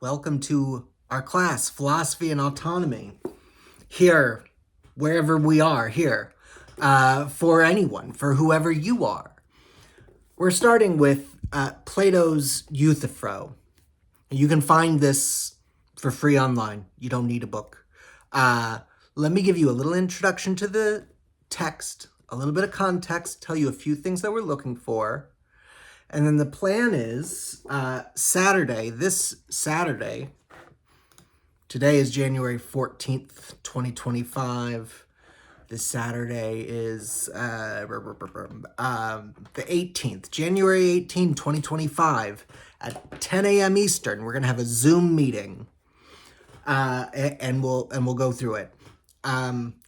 Welcome to our class, Philosophy and Autonomy. Here, wherever we are, here, for anyone, for whoever you are. We're starting with Plato's Euthyphro. You can find this for free online. You don't need a book. Let me give you a little introduction to the text, a little bit of context, tell you a few things that we're looking for. And then the plan is this Saturday, today is January 14th, 2025. This Saturday is the 18th, January 18th, 2025 at 10 a.m. Eastern. We're going to have a Zoom meeting and we'll go through it.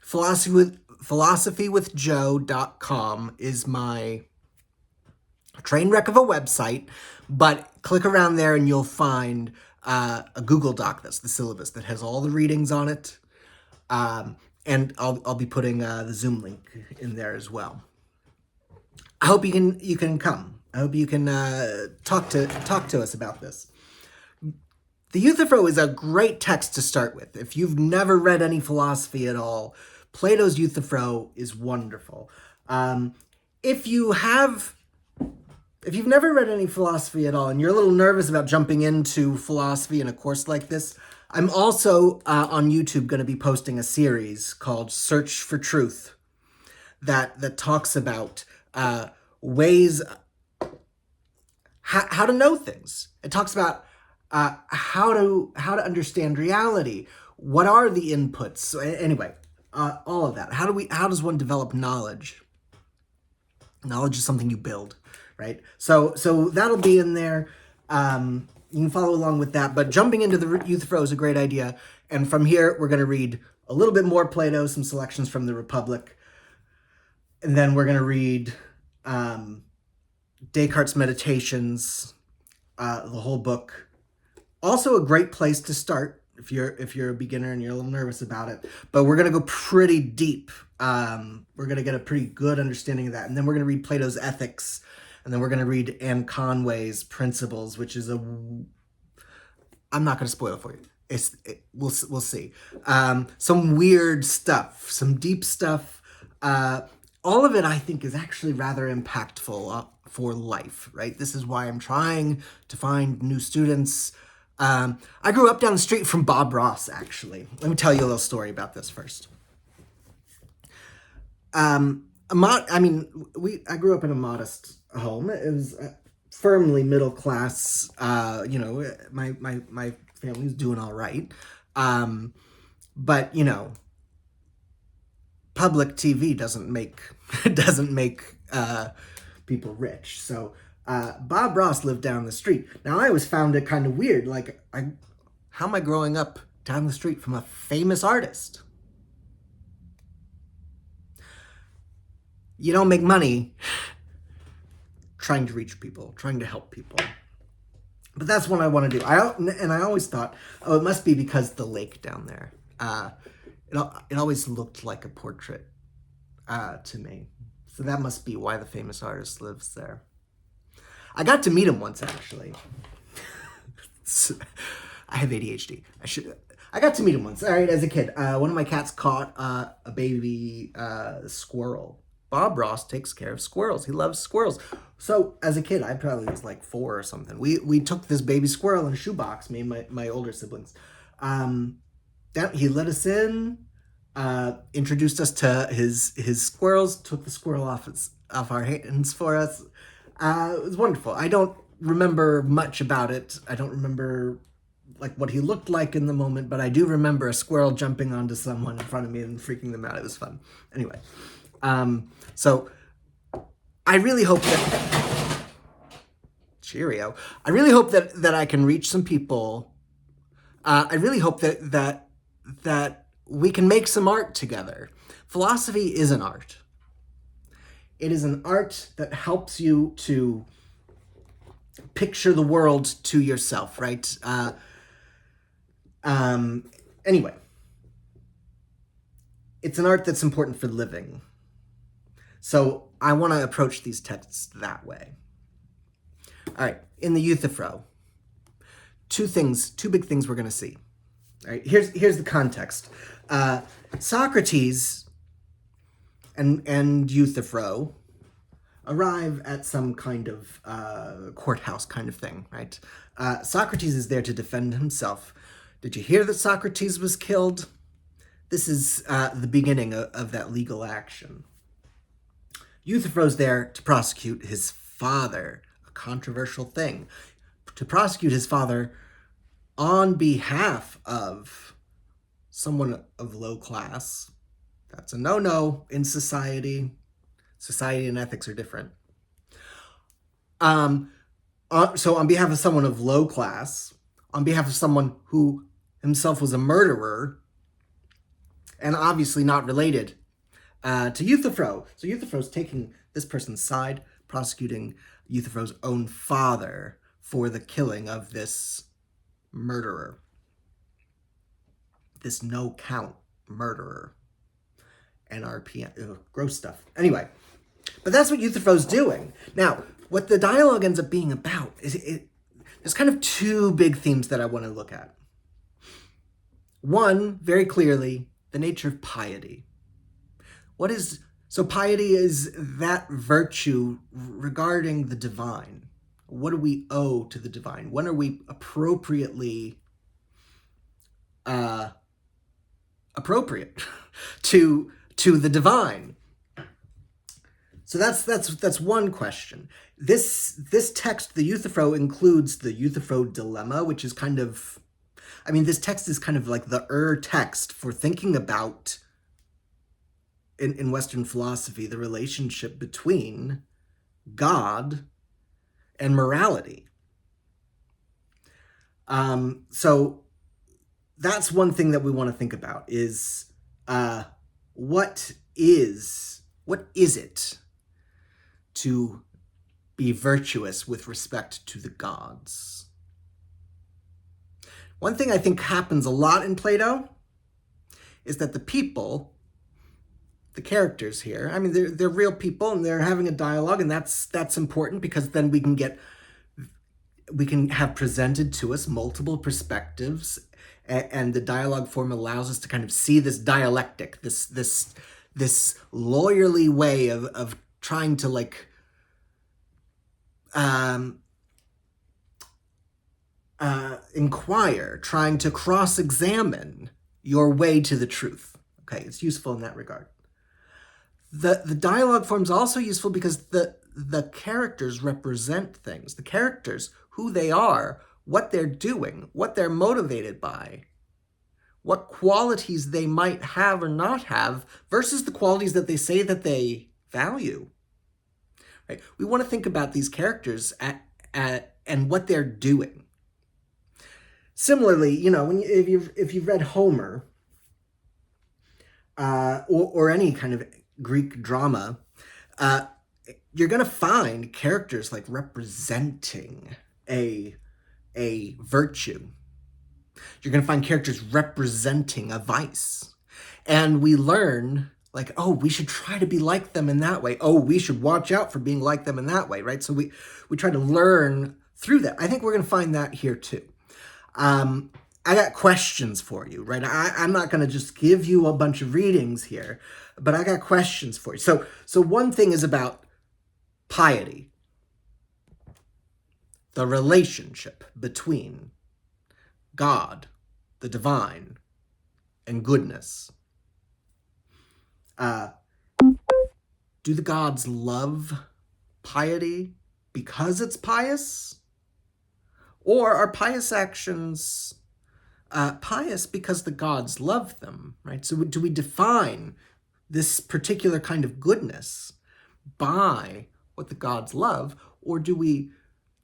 Philosophy.com is my train wreck of a website, but click around there and you'll find a Google Doc that's the syllabus that has all the readings on it, and I'll be putting the Zoom link in there as well. I hope you can come. I hope you can talk to us about this. The Euthyphro is a great text to start with. If you've never read any philosophy at all, Plato's Euthyphro is wonderful. If you've never read any philosophy at all and you're a little nervous about jumping into philosophy in a course like this, I'm also on YouTube going to be posting a series called Search for Truth that talks about ways, how to know things. It talks about how to understand reality. What are the inputs? So anyway, all of that. How does one develop knowledge? Knowledge is something you build. Right? So that'll be in there. You can follow along with that. But jumping into the Euthyphro is a great idea. And from here, we're going to read a little bit more Plato, some selections from the Republic. And then we're going to read Descartes' Meditations, the whole book. Also a great place to start if you're a beginner and you're a little nervous about it. But we're going to go pretty deep. We're going to get a pretty good understanding of that. And then we're going to read Plato's Ethics. And then we're going to read Anne Conway's Principles, which is I'm not going to spoil it for you. We'll see. Some weird stuff, some deep stuff. All of it, I think, is actually rather impactful for life, right? This is why I'm trying to find new students. I grew up down the street from Bob Ross, actually. Let me tell you a little story about this first. I grew up in a modest home. It was firmly middle class. My family was doing all right. But public TV doesn't make people rich. So Bob Ross lived down the street. Now I always found it kind of weird. Like, how am I growing up down the street from a famous artist? You don't make money trying to reach people, trying to help people. But that's what I want to do. I always thought, oh, it must be because the lake down there. It always looked like a portrait to me. So that must be why the famous artist lives there. I got to meet him once, actually. I have ADHD. I got to meet him once, all right, as a kid. One of my cats caught a baby squirrel. Bob Ross takes care of squirrels. He loves squirrels. So as a kid, I probably was like 4 or something. We took this baby squirrel in a shoebox, me and my older siblings. He let us in, introduced us to his squirrels, took the squirrel off our hands for us. It was wonderful. I don't remember much about it. I don't remember like what he looked like in the moment, but I do remember a squirrel jumping onto someone in front of me and freaking them out. It was fun. Anyway. So I really hope that cheerio. I really hope that I can reach some people. I really hope that we can make some art together. Philosophy is an art. It is an art that helps you to picture the world to yourself, right? Anyway, it's an art that's important for living. So I want to approach these texts that way. All right, in the Euthyphro, two big things we're going to see. All right, here's the context. Socrates and Euthyphro arrive at some kind of courthouse kind of thing, right? Socrates is there to defend himself. Did you hear that Socrates was killed? This is the beginning of that legal action. Euthyphro's there to prosecute his father, a controversial thing. To prosecute his father on behalf of someone of low class. That's a no-no in society. Society and ethics are different. So on behalf of someone of low class, on behalf of someone who himself was a murderer, and obviously not related to Euthyphro. So Euthyphro's taking this person's side, prosecuting Euthyphro's own father for the killing of this murderer. This no-count murderer. NRPM, gross stuff. Anyway, but that's what Euthyphro's doing. Now, what the dialogue ends up being about is there's kind of two big themes that I want to look at. One, very clearly, the nature of piety. So piety is that virtue regarding the divine. What do we owe to the divine? When are we appropriately appropriate to the divine? So that's one question. This text, the Euthyphro, includes the Euthyphro dilemma, which is kind of, this text is kind of like the text for thinking about, in Western philosophy, the relationship between God and morality. So that's one thing that we want to think about is what is it to be virtuous with respect to the gods? One thing I think happens a lot in Plato is that the people, the characters here, they're real people and they're having a dialogue, and that's important because then we can have presented to us multiple perspectives, and the dialogue form allows us to kind of see this dialectic, this lawyerly way of trying to inquire, trying to cross-examine your way to the truth. Okay, it's useful in that regard. The dialogue form's also useful because the characters represent things. The characters, who they are, what they're doing, what they're motivated by, what qualities they might have or not have versus the qualities that they say that they value. Right? We want to think about these characters and what they're doing. Similarly, if you've read Homer or any kind of Greek drama, you're going to find characters representing a virtue. You're going to find characters representing a vice. And we learn, we should try to be like them in that way. Oh, we should watch out for being like them in that way, right? So we try to learn through that. I think we're going to find that here too. I got questions for you, right? I'm not going to just give you a bunch of readings here, but I got questions for you. So one thing is about piety, the relationship between God, the divine, and goodness. Do the gods love piety because it's pious? Or are pious actions pious because the gods love them, right? So do we define this particular kind of goodness by what the gods love, or do we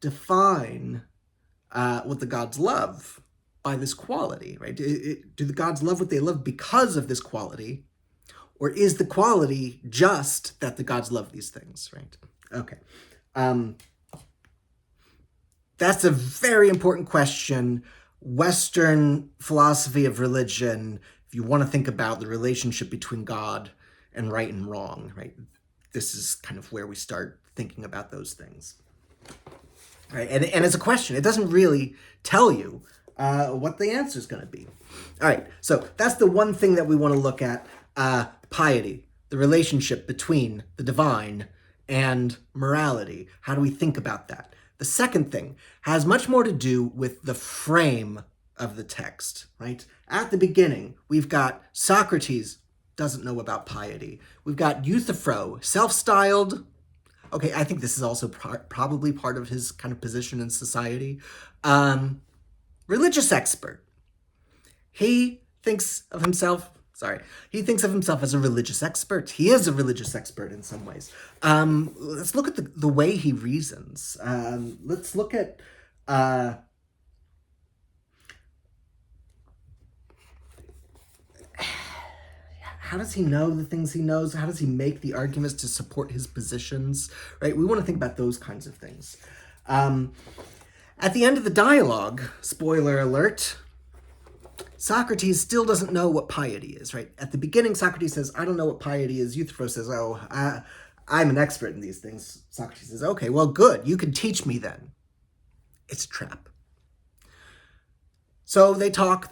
define what the gods love by this quality, right? Do the gods love what they love because of this quality, or is the quality just that the gods love these things, right? Okay. That's a very important question. Western philosophy of religion, if you want to think about the relationship between God and right and wrong, right? This is kind of where we start thinking about those things. right? And it's a question. It doesn't really tell you what the answer is going to be. All right, so that's the one thing that we want to look at, piety, the relationship between the divine and morality. How do we think about that? The second thing has much more to do with the frame of the text, right? At the beginning, we've got Socrates doesn't know about piety. We've got Euthyphro, self-styled. Okay, I think this is also probably part of his kind of position in society. Religious expert. He thinks of himself as a religious expert. He is a religious expert in some ways. Let's look at the way he reasons. Let's look at how does he know the things he knows? How does he make the arguments to support his positions? Right? We want to think about those kinds of things. At the end of the dialogue, spoiler alert, Socrates still doesn't know what piety is, right? At the beginning, Socrates says, I don't know what piety is. Euthyphro says, I'm an expert in these things. Socrates says, okay, well, good. You can teach me then. It's a trap. So they talk.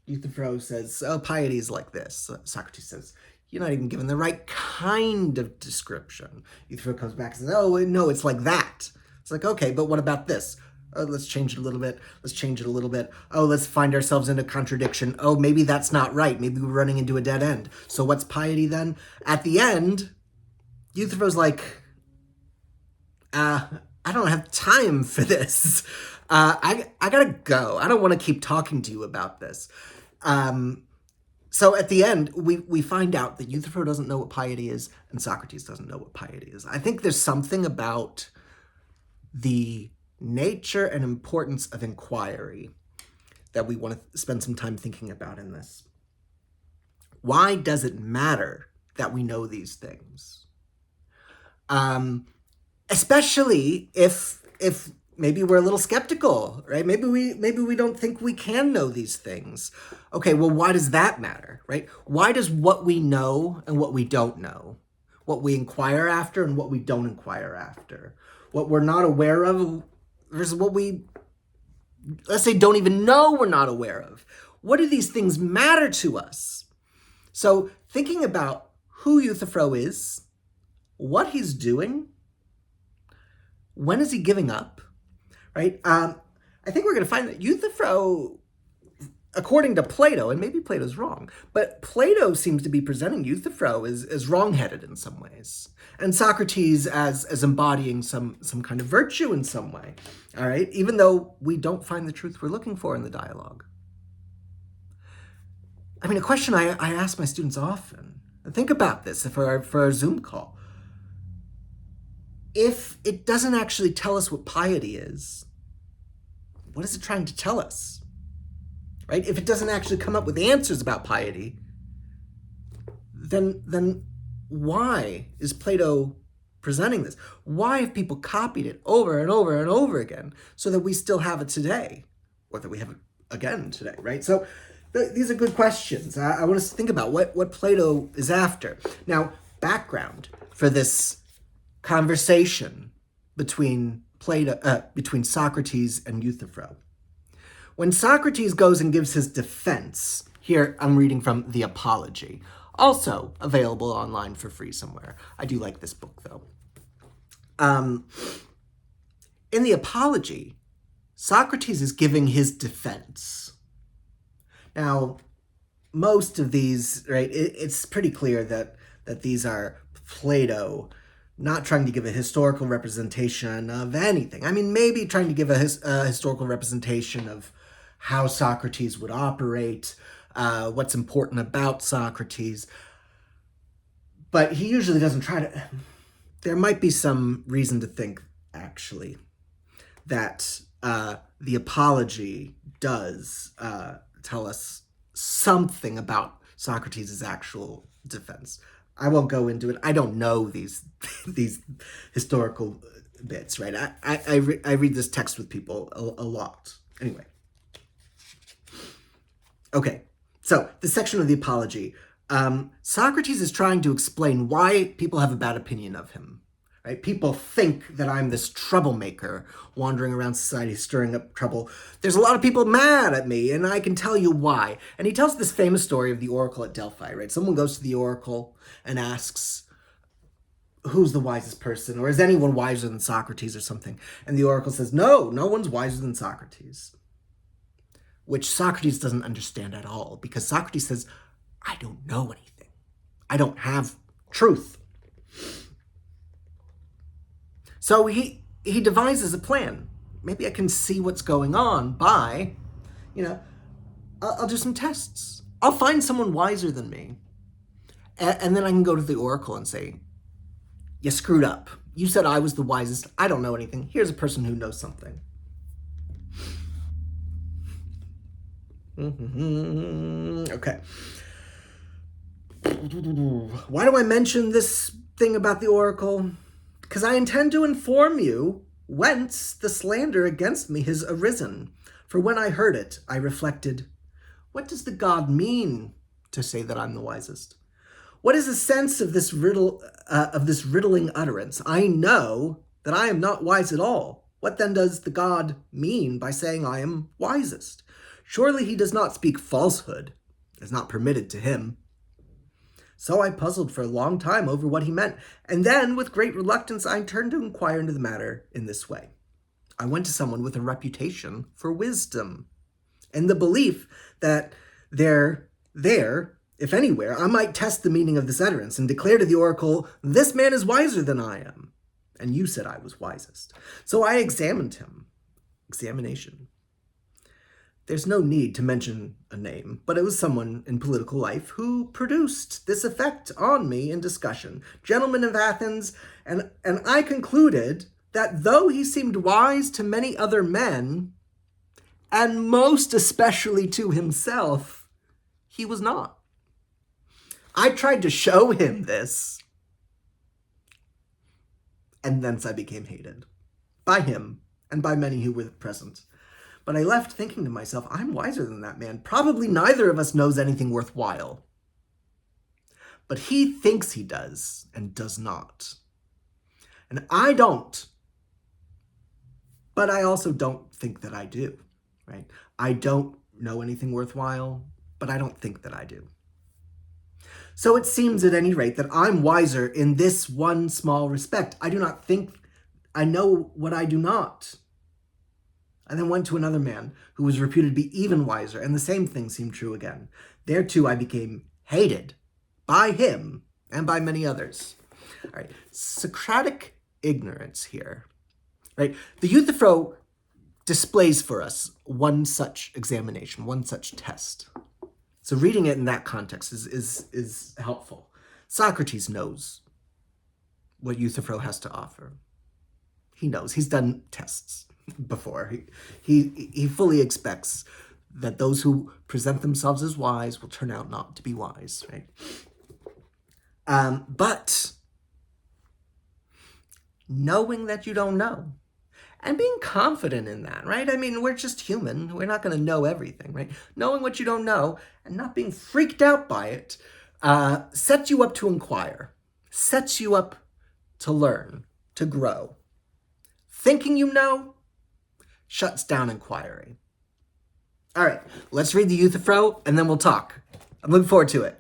Euthyphro says, oh, piety is like this. Socrates says, you're not even given the right kind of description. Euthyphro comes back and says, oh, no, it's like that. It's like, okay, but what about this? Oh, let's change it a little bit. Let's change it a little bit. Oh, let's find ourselves in a contradiction. Oh, maybe that's not right. Maybe we're running into a dead end. So what's piety then? At the end, Euthyphro's like, I don't have time for this. I gotta go. I don't want to keep talking to you about this. So at the end, we find out that Euthyphro doesn't know what piety is, and Socrates doesn't know what piety is. I think there's something about the nature and importance of inquiry that we want to spend some time thinking about in this. Why does it matter that we know these things? Especially if maybe we're a little skeptical, right? Maybe we don't think we can know these things. Okay, well, why does that matter, right? Why does what we know and what we don't know, what we inquire after and what we don't inquire after, what we're not aware of versus what we, let's say, don't even know we're not aware of. What do these things matter to us? So thinking about who Euthyphro is, what he's doing, when is he giving up, right? I think we're going to find that Euthyphro, according to Plato, and maybe Plato's wrong, but Plato seems to be presenting Euthyphro as wrong-headed in some ways, and Socrates as embodying some kind of virtue in some way, all right? Even though we don't find the truth we're looking for in the dialogue. I mean, a question I ask my students often, think about this for our Zoom call. If it doesn't actually tell us what piety is, what is it trying to tell us? Right? If it doesn't actually come up with answers about piety, then why is Plato presenting this? Why have people copied it over and over and over again so that we still have it today, or that we have it again today, right? So these are good questions. I want us to think about what Plato is after. Now, background for this conversation between Socrates and Euthyphro. When Socrates goes and gives his defense, here I'm reading from The Apology, also available online for free somewhere. I do like this book, though. In The Apology, Socrates is giving his defense. Now, most of these, right, it's pretty clear that these are Plato not trying to give a historical representation of anything. I mean, maybe trying to give a historical representation of how Socrates would operate, what's important about Socrates. But he usually doesn't try to... There might be some reason to think, actually, that the Apology does tell us something about Socrates' actual defense. I won't go into it. I don't know these historical bits, right? I read this text with people a lot. Anyway. Okay, so this section of the Apology. Socrates is trying to explain why people have a bad opinion of him, right? People think that I'm this troublemaker wandering around society stirring up trouble. There's a lot of people mad at me, and I can tell you why. And he tells this famous story of the oracle at Delphi, right? Someone goes to the oracle and asks, who's the wisest person, or is anyone wiser than Socrates or something? And the oracle says, no one's wiser than Socrates. Which Socrates doesn't understand at all, because Socrates says, I don't know anything. I don't have truth. So he devises a plan. Maybe I can see what's going on by, I'll do some tests. I'll find someone wiser than me. And then I can go to the oracle and say, you screwed up. You said I was the wisest. I don't know anything. Here's a person who knows something. Okay. Why do I mention this thing about the oracle? Because I intend to inform you whence the slander against me has arisen. For when I heard it, I reflected, what does the god mean to say that I'm the wisest? What is the sense of this riddling utterance? I know that I am not wise at all. What then does the god mean by saying I am wisest? Surely he does not speak falsehood. It is not permitted to him. So I puzzled for a long time over what he meant, and then, with great reluctance, I turned to inquire into the matter in this way. I went to someone with a reputation for wisdom, and the belief that there, if anywhere, I might test the meaning of this utterance and declare to the oracle, this man is wiser than I am. And you said I was wisest. So I examined him. Examination. There's no need to mention a name, but it was someone in political life who produced this effect on me in discussion. Gentleman of Athens, and I concluded that though he seemed wise to many other men, and most especially to himself, he was not. I tried to show him this, and thence I became hated. By him, and by many who were present. But I left thinking to myself, I'm wiser than that man. Probably neither of us knows anything worthwhile. But he thinks he does, and does not. And I don't. But I also don't think that I do, right? I don't know anything worthwhile, but I don't think that I do. So it seems at any rate that I'm wiser in this one small respect. I do not think I know what I do not. I then went to another man who was reputed to be even wiser, and the same thing seemed true again. There too I became hated by him and by many others. All right, Socratic ignorance here, right? The Euthyphro displays for us one such examination, one such test. So reading it in that context is helpful. Socrates knows what Euthyphro has to offer. He knows. He's done tests before. He fully expects that those who present themselves as wise will turn out not to be wise, right? But knowing that you don't know and being confident in that, right? I mean, we're just human. We're not going to know everything, right? Knowing what you don't know and not being freaked out by it sets you up to inquire, sets you up to learn, to grow. Thinking you know shuts down inquiry. All right, let's read the Euthyphro and then we'll talk. I'm looking forward to it.